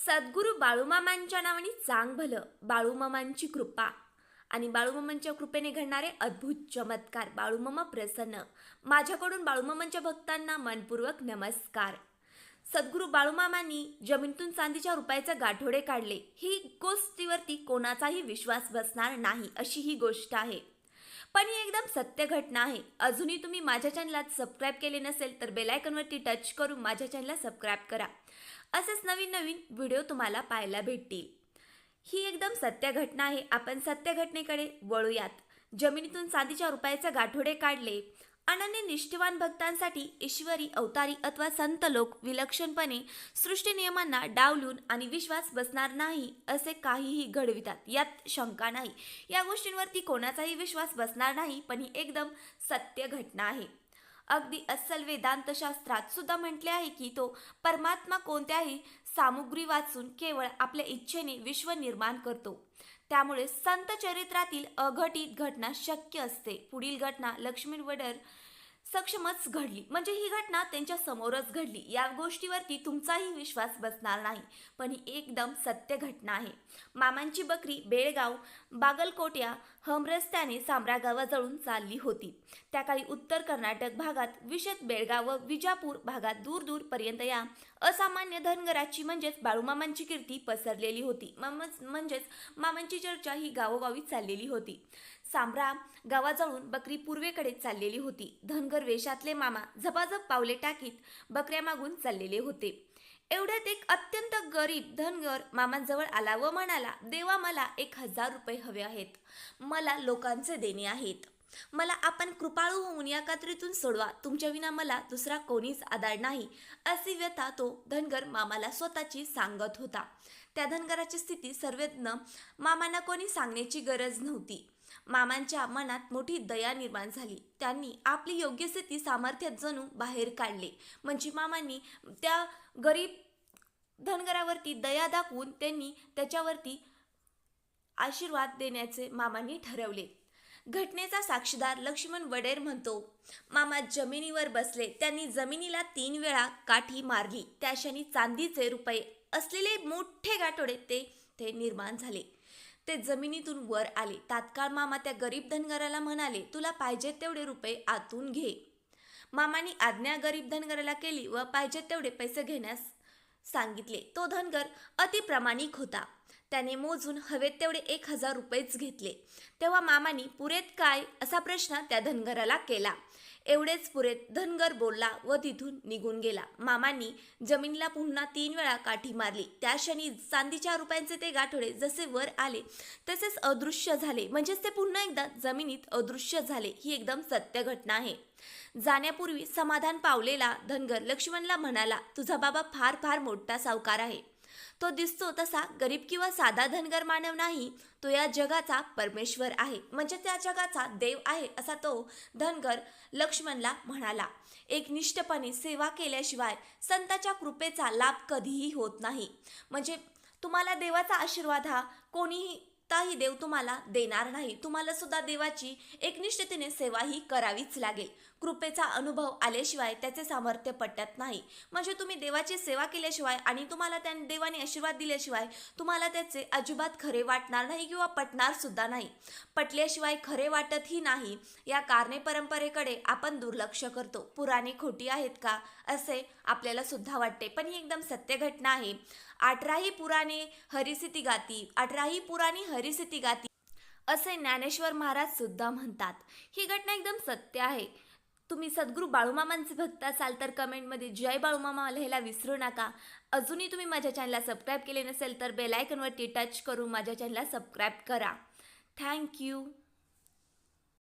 सद्गुरू बाळूमामांच्या नावाने चांग भलं, बाळूमामांची कृपा आणि बाळूमामांच्या कृपेने घडणारे अद्भुत चमत्कार. बाळूमामा प्रसन्न. माझ्याकडून बाळूमामांच्या भक्तांना मनपूर्वक नमस्कार. सद्गुरू बाळूमामांनी जमिनीतून चांदीच्या रुपयाचे गाठोडे काढले. ही गोष्टीवरती कोणाचाही विश्वास बसणार नाही अशी ही गोष्ट आहे, पण ही एकदम सत्य घटना आहे. अजूनही तुम्ही माझ्या चॅनलला सबस्क्राईब केले नसेल तर बेल आयकॉनवरती टच करून माझ्या चॅनलला सबस्क्राईब करा. असेच नवीन नवीन व्हिडिओ तुम्हाला पाहायला भेटतील. ही एकदम सत्य घटना आहे. आपण सत्य घटनेकडे वळूयात. जमिनीतून चांदीच्या रुपयाचे गाठोडे काढले. अनन्य निष्ठावान भक्तांसाठी ईश्वरी अवतारी अथवा संत लोक विलक्षणपणे सृष्टी नियमांना डावलून आणि विश्वास बसणार नाही असे काहीही घडवितात, यात शंका नाही. या गोष्टींवरती कोणाचाही विश्वास बसणार नाही, पण ही एकदम सत्य घटना आहे. अगदी अस्सल वेदांतशास्त्रात सुद्धा म्हटले आहे की तो परमात्मा कोणत्याही सामुग्री वाचून केवळ आपल्या इच्छेने विश्व निर्माण करतो. त्यामुळे संत चरित्रातील अघटित घटना शक्य असते. पुढील घटना लक्ष्मण वडर सक्षमच घडली, म्हणजे ही घटना त्यांच्या समोरच घडली. या गोष्टीवरती तुमचाही विश्वास बसणार नाही, पण ही एकदम सत्य घटना आहे. मामांची बकरी बेळगाव बागलकोट या हमरस्त्याने सांब्रा गावाजवळून चालली होती. त्या काळी उत्तर कर्नाटक भागात विशेष बेळगाव व विजापूर भागात दूर दूरपर्यंत या असामान्य धनगराची म्हणजेच बाळूमामांची कीर्ती पसरलेली होती. म्हणजेच मामांची चर्चा ही गावोगावी चाललेली होती. सांब्रा गावाजवळून बकरी पूर्वेकडे चाललेली होती. धनगर वेशातले मामा झपाझप पावले टाकीत बकऱ्या मागून चाललेले होते. एवढ्यात एक अत्यंत गरीब धनगर मामांजवळ आला व म्हणाला, देवा, मला 1000 रुपये हवे आहेत. मला लोकांचे देणे आहेत. मला आपण कृपाळू होऊन या कात्रीतून सोडवा. तुमच्या विना मला दुसरा कोणीच आधार नाही. अशी व्यथा तो धनगर मामाला स्वतःची सांगत होता. त्या धनगराची स्थिती सर्वज्ञ मामांना कोणी सांगण्याची गरज नव्हती. मामांच्या मनात मोठी दया निर्माण झाली. त्यांनी आपली योग्य स्थिती सामर्थ्यात जणू बाहेर काढले. म्हणजे मामांनी त्या गरीब धनगरावरती दया दाखवून त्यांनी त्याच्यावरती आशीर्वाद देण्याचे मामांनी ठरवले. घटनेचा साक्षीदार लक्ष्मण वडेर म्हणतो, मामा जमिनीवर बसले. त्यांनी जमिनीला 3 वेळा काठी मारली. त्या क्षणी चांदीचे रुपये असलेले मोठे गाठोडे ते निर्माण झाले. ते जमिनीतून वर आले. तात्काळ मामा त्या गरीब धनगराला म्हणाले, तुला पाहिजे तेवढे रुपये आतून घे. मामांनी आज्ञा गरीब धनगराला केली व पाहिजे तेवढे पैसे घेण्यास सांगितले. तो धनगर अतिप्रामाणिक होता. त्याने मोजून हवेत तेवढे 1000 रुपयेच घेतले. तेव्हा मामांनी पुरेत काय असा प्रश्न त्या धनगराला केला. एवढेच पुरेत धनगर बोलला व तिथून निघून गेला. मामांनी जमिनीला पुन्हा 3 वेळा काठी मारली. त्या क्षणी चांदीच्या रुपयांचे ते गाठोडे जसे वर आले तसेच अदृश्य झाले. म्हणजेच ते पुन्हा एकदा जमिनीत अदृश्य झाले. ही एकदम सत्य घटना आहे. जाण्यापूर्वी समाधान पावलेला धनगर लक्ष्मणला म्हणाला, तुझा बाबा फार फार मोठा सावकार आहे. तो दिसतो तसा गरीब किंवा साधा धनगर मानव नाही. तो या जगाचा परमेश्वर आहे, म्हणजे त्या जगाचा देव आहे, असा तो धनगर लक्ष्मणला म्हणाला. एकनिष्ठपणे सेवा केल्याशिवाय संतांच्या कृपेचा लाभ कधीही होत नाही. म्हणजे तुम्हाला देवाचा आशीर्वाद हा कोणीही देव तुम्हाला देणार नाही. तुम्हाला सुद्धा देवाची एकनिष्ठतेने सेवा ही करावीच लागेल. कृपेचा अनुभव आल्याशिवाय त्याचे सामर्थ्य पटत नाही. म्हणजे तुम्ही देवाची सेवा केल्याशिवाय आणि तुम्हाला त्या देवाने आशीर्वाद दिल्याशिवाय तुम्हाला त्याचे अजिबात खरे वाटणार नाही किंवा पटणार सुद्धा नाही. पटल्याशिवाय खरे वाटतही नाही. या कारणे परंपरेकडे आपण दुर्लक्ष करतो. पुराणे खोटी आहेत का असे आपल्याला सुद्धा वाटते, पण ही एकदम सत्य घटना आहे. 18ही पुराणे हरिसिती गाती, 18ही पुराणी हरिसिती गाती असे ज्ञानेश्वर महाराज सुद्धा म्हणतात. ही घटना एकदम सत्य आहे. तुम्ही सद्गुरू बाळूमामांचे भक्त असाल तर कमेंटमध्ये जय बाळूमामा लिहायला विसरू नका. अजूनही तुम्ही माझ्या चॅनलला सबस्क्राईब केले नसेल तर बेल आयकॉनवरती टच करून माझ्या चॅनलला सबस्क्राईब करा. थँक्यू.